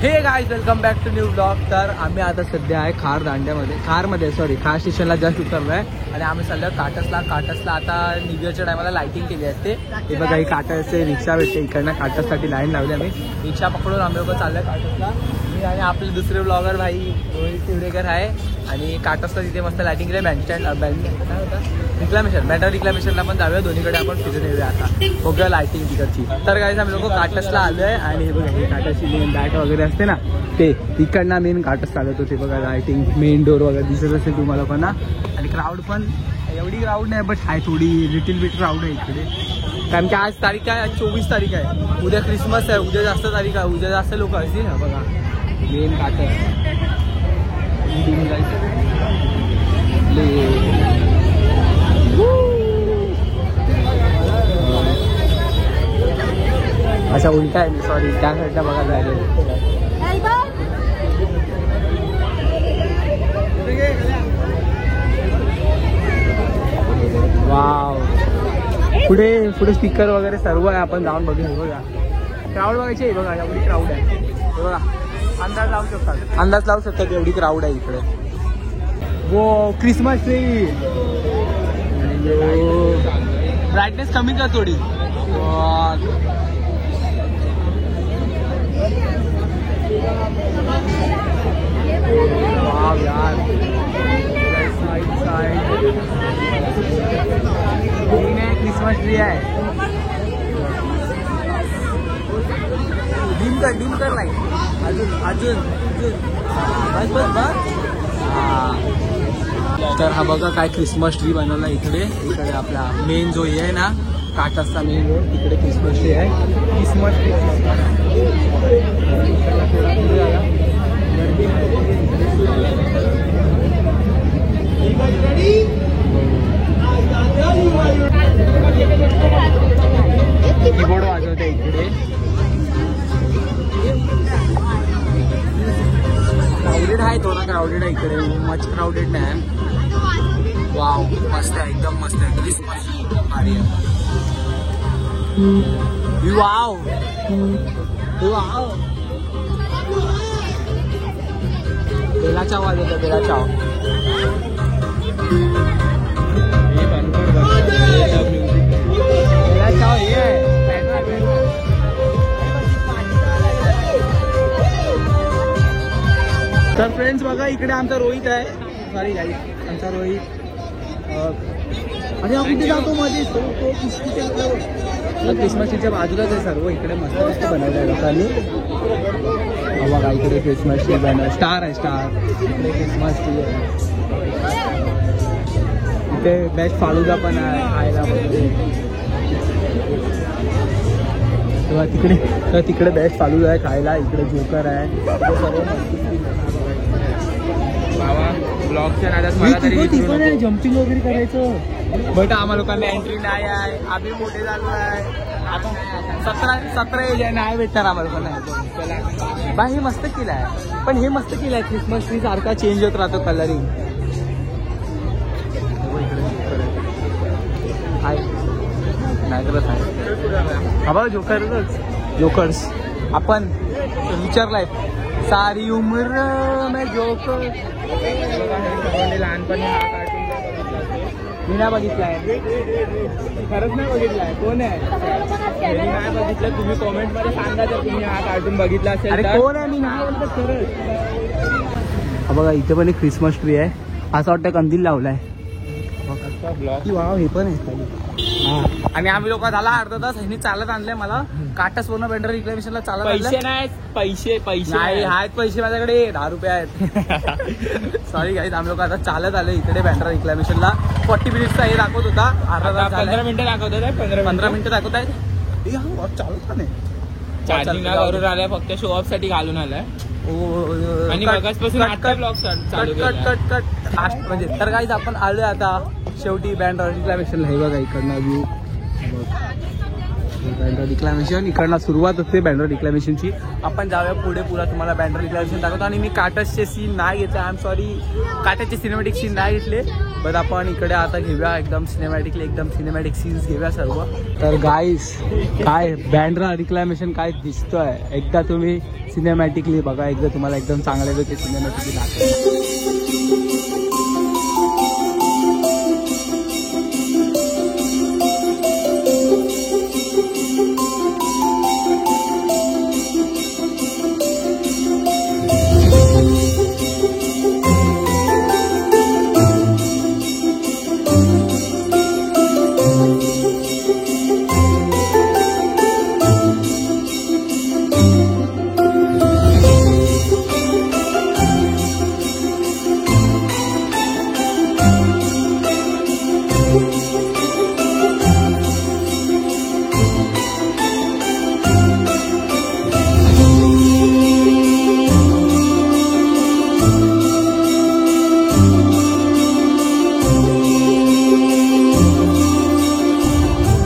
हे guys welcome back to new blog. तर आम्ही आता सध्या आहे खार स्टेशनला जस्ट उतरलो आहे आणि आम्ही चाललो काटसला आता निघायच्या टायमाला लाईटिंग केली असते. हे बघा ही काटसचे रिक्षा भेटते, इकडनं काटससाठी लाईन लावली आम्ही. रिक्षा पकडून आम्ही लोक चाललोय काटसला. मी आणि आपले दुसरे ब्लॉगर भाई रोहित तिवडेकर आहे आणि काटसला तिथे मस्त लाईटिंग केली. बँड काय होता रिक्लामेशन, बॅटर रिक्लामेशनला पण जाऊया. दोन्हीकडे आपण फिरून येऊया आता बघूया लाईटिंग तिकडची. तर गाईज आम्ही लोक काटसला आलोय आणि हे बघा हे काटाची मेन बॅट वगैरे असते ना ते इकडनं मेन काटस चालत होते. बघा लाईटिंग मेन डोर वगैरे दिसत असेल तुम्हाला पण ना. आणि क्राऊड पण एवढी क्राऊड नाही बट आहे थोडी लिटिल बिट क्राऊड आहे इकडे. कारण की आज तारीख काय, आज 24 तारीख आहे. उद्या क्रिसमस आहे, उद्या जास्त तारीख आहे, उद्या जास्त लोक असतील ना. बघा मेन काटस अच्छा उलटा आहे. सॉरी त्या साईडला बघा जायला. वाव पुढे स्पीकर वगैरे सर्व आहे. आपण जाऊन बघू. बघा क्राऊड बघायची आहे. बघा एवढी क्राऊड आहे. बघा अंदाज लावू शकतात एवढी क्राऊड आहे इकडे. वो क्रिसमस ट्री. ब्राईटनेस कमी कर थोडी. वाव यार साइड क्रिसमस ट्री आहे. डिम कर नाही अजून बस. तर हा बघा काय क्रिसमस ट्री बनवला इकडे आपला मेन जो हे आहे ना काटसचा मेन रोड तिकडे क्रिसमस ट्री आहे. क्रिसमस ट्री कीबोर्ड वाजवते इकडे. क्राउडेड आहे, थोडा क्राउडेड आहे इकडे, मच क्राउडेड नाही. वाव मस्त आहे, एकदम मस्त आहे. क्रिसमस भारी आहे. वाव बेला चाव आले. बेला चाव तर फ्रेंड्स बघा इकडे आमचा रोहित आहे. सॉरी गाईज आमचा रोहित. अरे कुठे जातो मध्ये क्रिसमस ट्रीच्या बाजूलाच आहे सर्व. इकडे मस्त मस्त बनवलं आहे लोकांनी. बघा इकडे क्रिसमस ट्री बनव स्टार आहे. इकडे क्रिसमस ट्री आहे. इथे बेस्ट फालुदा पण आहे खायला. तिकडे बेस्ट फालुदा आहे खायला. इकडे जोकर आहे. सर्व ब्लॉगच्या नादात मला तरी जम्पिंग वगैरे करायचं बट आम्हा लोकांना एंट्री नाही आहे. आम्ही मोठे झालो आहे. आता 17 एज आहे, नाही भेटणार आम्हाला लोकांना. बा हे मस्त केलं आहे, पण हे मस्त केलं आहे. क्रिसमस ट्री सारखा चेंज होत राहतो कलरिंग. नाही तरच आहे बाबा जोकर्स. आपण विचारलाय सारी उम्र मैं जोकर. लहानपणी हा कार्टून मी नाही बघितलाय. खरंच नाही बघितलाय. कोण आहे नाही बघितलं तुम्ही कॉमेंट मध्ये सांगा जर तुम्ही हा कार्टून बघितला असेल. अरे कोण आहे मी नाही बोलतो खरंच. बघा इथे पण एक क्रिसमस ट्री आहे. असं वाटतं कंदील लावलाय. वाव हे पण आहे. आणि आम्ही लोक झाला अर्धा तास ह्यांनी चालत आणलंय मला काटस पूर्ण बँडर रिक्लेमेशनला चालत. पैसे नाही नाही आहेत पैसे माझ्याकडे 10 रुपये आहेत. सॉरी गाईज आम्ही लोक आता चालत आले इकडे बँडर रिक्लेमेशनला. 40 मिनिट्सचा हे दाखवत होता. अर्धा तास 15 मिनिटं दाखवत आहे. 15 मिनिटं दाखवत आहे. चालत नाही चार्जिंग करून आलाय फक्त शो ऑफ साठी घालून आलाय. आणि मगाचपासून कट म्हणजे. तर गाईज आपण आलोय आता शेवटी बँड रिक्लेमेशनला. हे बघा इकडनं व्ह्यू बँड्रा डिक्लामेशन इकडनं सुरुवात होते बँड्रा डिक्लामेशनची. आपण जाऊया पुढे पुरा तुम्हाला बँड्रा डिक्लामेशन दाखवतो. आणि मी काटसचे सीन नाही घेतले, आय एम सॉरी, काटसचे सिनेमॅटिक सीन नाही घेतले. बट आपण इकडे आता घेऊया एकदम सिनेमॅटिक सीन्स घेऊया सर्व. तर गाईस काय बँड्रा डिक्लामेशन काय दिसतोय, एकदा तुम्ही सिनेमॅटिकली बघा, एकदा तुम्हाला एकदम चांगल्यापैकी सिनेमॅटिकली दाखवतो.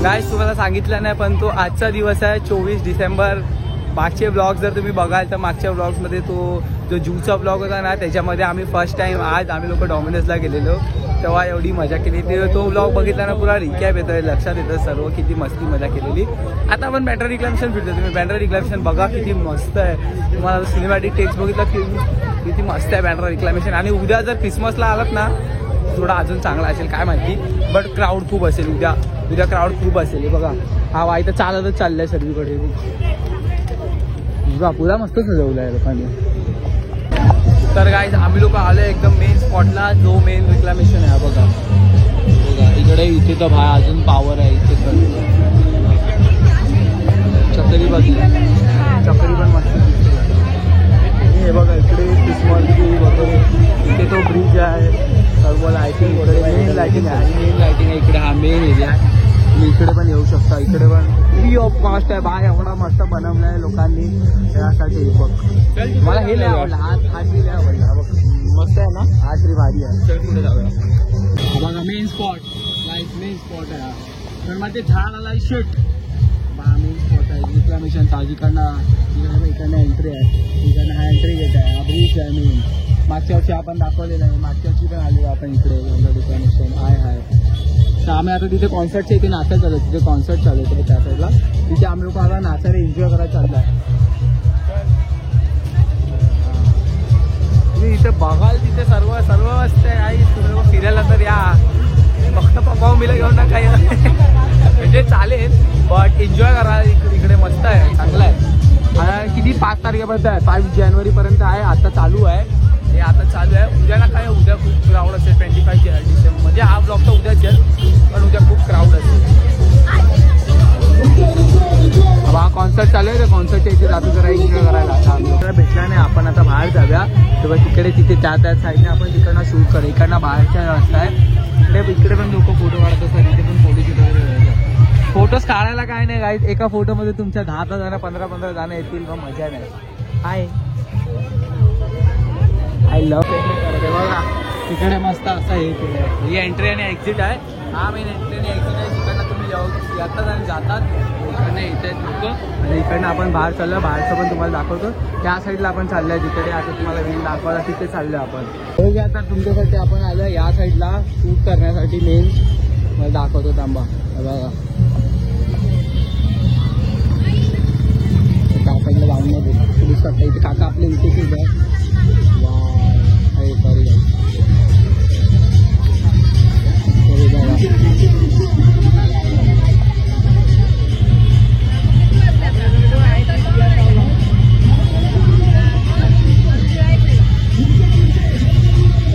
गाईस तुम्हाला सांगितलं नाही पण तो आजचा दिवस आहे 24 डिसेंबर. मागचे ब्लॉग जर तुम्ही बघाल तर मागच्या ब्लॉग्समध्ये तो जो जूचा ब्लॉग होता ना, त्याच्यामध्ये आम्ही फर्स्ट टाइम आज आम्ही लोक डॉमिनोजला गेलेलो, तेव्हा एवढी मजा केली. तो ब्लॉग बघितला ना, पुरा रिकॅप येतोय, लक्षात येतं सर्व किती मस्ती मजा केलेली. आता आपण बँड्रा डिक्लामेशन फिरतो, तुम्ही बँड्रा डिक्लामेशन बघा किती मस्त आहे. तुम्हाला सिनेमॅटिक टेक्स्ट बघितलं की किती मस्त आहे बँड्रा डिक्लामेशन. आणि उद्या जर क्रिसमसला आलात ना थोडा अजून चांगला असेल काय माहिती, बट क्राऊड खूप असेल उद्या क्राऊड खूप असेल. बघा हा वाई तर चालतच चाललंय सर्वीकडे बघा, पुरा मस्त सजवलं आहे लोकांनी. तर गाईज आम्ही लोक आलो एकदम मेन स्पॉटला, जो मेन रिक्लामेशन आहे. बघा इकडे इथे तर भाई अजून पावर आहे. इथे तर चक्री बघली, चक्री पण मस्त. हे बघा इकडे क्रिसमस ट्री वगैरे, इथे तो ब्रिज आहे, सर्व लायटिंग वगैरे, मेन लायटिंग आहे इकडे. हा मेन एरिया आहे, तुम्ही इकडे पण येऊ शकता. इकडे पण फ्री ऑफ कॉस्ट आहे बाय, एवढा मस्त बनवलं आहे लोकांनी त्यासाठी. बघ मला हे नाही आवडलं, हा ट्री नाही आवडला. बघ मस्त आहे ना, हा ट्री भारी आहे. चल पुढे जाऊया. बघा मेन स्पॉट आहे हा. तर मग ते झाड आला शेट मेन स्पॉट आहे डिक्लामेशन. इकडनं एंट्री आहे, इकडनं हा एंट्री गेट आहे, हा ब्रिज आहे मेन. मागच्या वर्षी आपण दाखवलेलं आहे, मागच्या वर्षी पण आलो आपण इकडे डिक्लामेशन आहे. तर आम्ही आता तिथे कॉन्सर्टच्या इथे नाचायला चालू, तिथे कॉन्सर्ट चालू होतं त्या साईडला, तिथे आम्ही लोक आला नाचायला एन्जॉय करायला चालला आहे. तुम्ही इथे बघाल तिथे सर्व मस्त आहे. आई तुम्ही लोक फिरायला तर या, फक्त परफॉर्मिला घेऊन ना काही म्हणजे चालेल, बट एन्जॉय करा. इकडे मस्त आहे, चांगलं आहे. आणि किती 5 तारखेपर्यंत आहे, 5 जानेवारीपर्यंत आहे. आता चालू आहे, हे आता चालू आहे. उद्याला काय, उद्या खूप क्राऊड असेल. 25 डिसेंबर म्हणजे हा ब्लॉग तर उद्याच आहे, पण उद्या खूप क्राऊड असेल. हा कॉन्सर्ट चालू आहे, तर कॉन्सर्टच्या इथे जातो जरा एन्जॉय करायला. आता आम्हाला भेटला नाही, आपण आता बाहेर जाऊया. तेव्हा तिथे त्या साईडने आपण तिकडनं शूट करू. इकडनं बाहेरच्या रस्ता आहे, इकडे पण लोक फोटो काढत असतात, तिथे पण फोटोशूट वगैरे. फोटोज काढायला काय नाही गाईज, एका फोटोमध्ये तुमच्या 10 जण 15 जण येतील, मग मजा नाही. हाय आय लव्ह ते बघा तिकडे मस्त असं हे केलं. ही एंट्री आणि एक्झिट आहे, हा मेन एंट्री आणि एक्झिट आहे. तिकडनं तुम्ही येतात आणि जातात, इकडनं येत आहेत लोक. आणि इकडनं आपण बाहेर चाललो, बाहेरचं पण तुम्हाला दाखवतो. त्या साईडला आपण चाललो आहे, तिकडे आता तुम्हाला मेन दाखवायला तिथे चाललो आपण. बघू आता तुमच्यासाठी आपण आलो या साईडला शूट करण्यासाठी. मेन मला दाखवतो, थांबा. बघा त्या साईडला जाऊन नाही पोलीस करता. इथे काका आपले इथे खूप आहे. सॉरी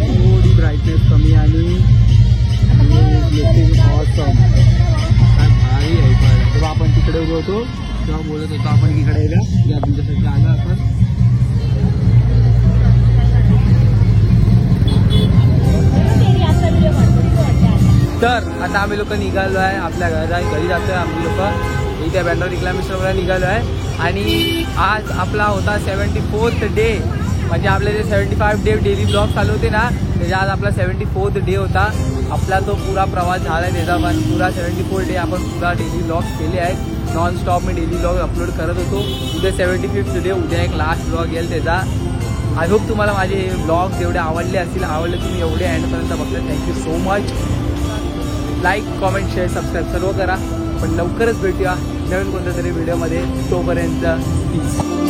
थोडी ब्राईटनेस कमी आणि ऑसम भारी आहे. तेव्हा आपण तिकडे उभं होतो, तेव्हा बोलत होतो आपण इकडे या तुमच्यासाठी आलं आपण. तर आता आम्ही लोक निघालो आहे आपल्या घरी जातो आहे. आम्ही लोक इथे बँड्रा डिक्लामेशनला निघालो आहे. आणि आज आपला होता 74th डे, म्हणजे आपले जे 75 डे डेली ब्लॉग चालू होते ना, त्याच्या आज आपला 74th डे होता. आपला तो पुरा प्रवास झाला आहे त्याचा, पण पुरा 74 डे आपण पुरा डेली ब्लॉग्स केले आहेत. Non stop me daily blog upload करत होतो. उद्या 75th डे, उद्या एक लास्ट ब्लॉग येईल त्याचा. आय होप तुम्हाला माझे हे ब्लॉग जेवढे आवडले असतील, तुम्ही एवढे एंडपर्यंत बघता. Thank you so much. Like, comment, share, subscribe सर्व करा. पण लवकरच भेटूया नवीन कोणत्या तरी व्हिडिओमध्ये. तोपर्यंत पीस.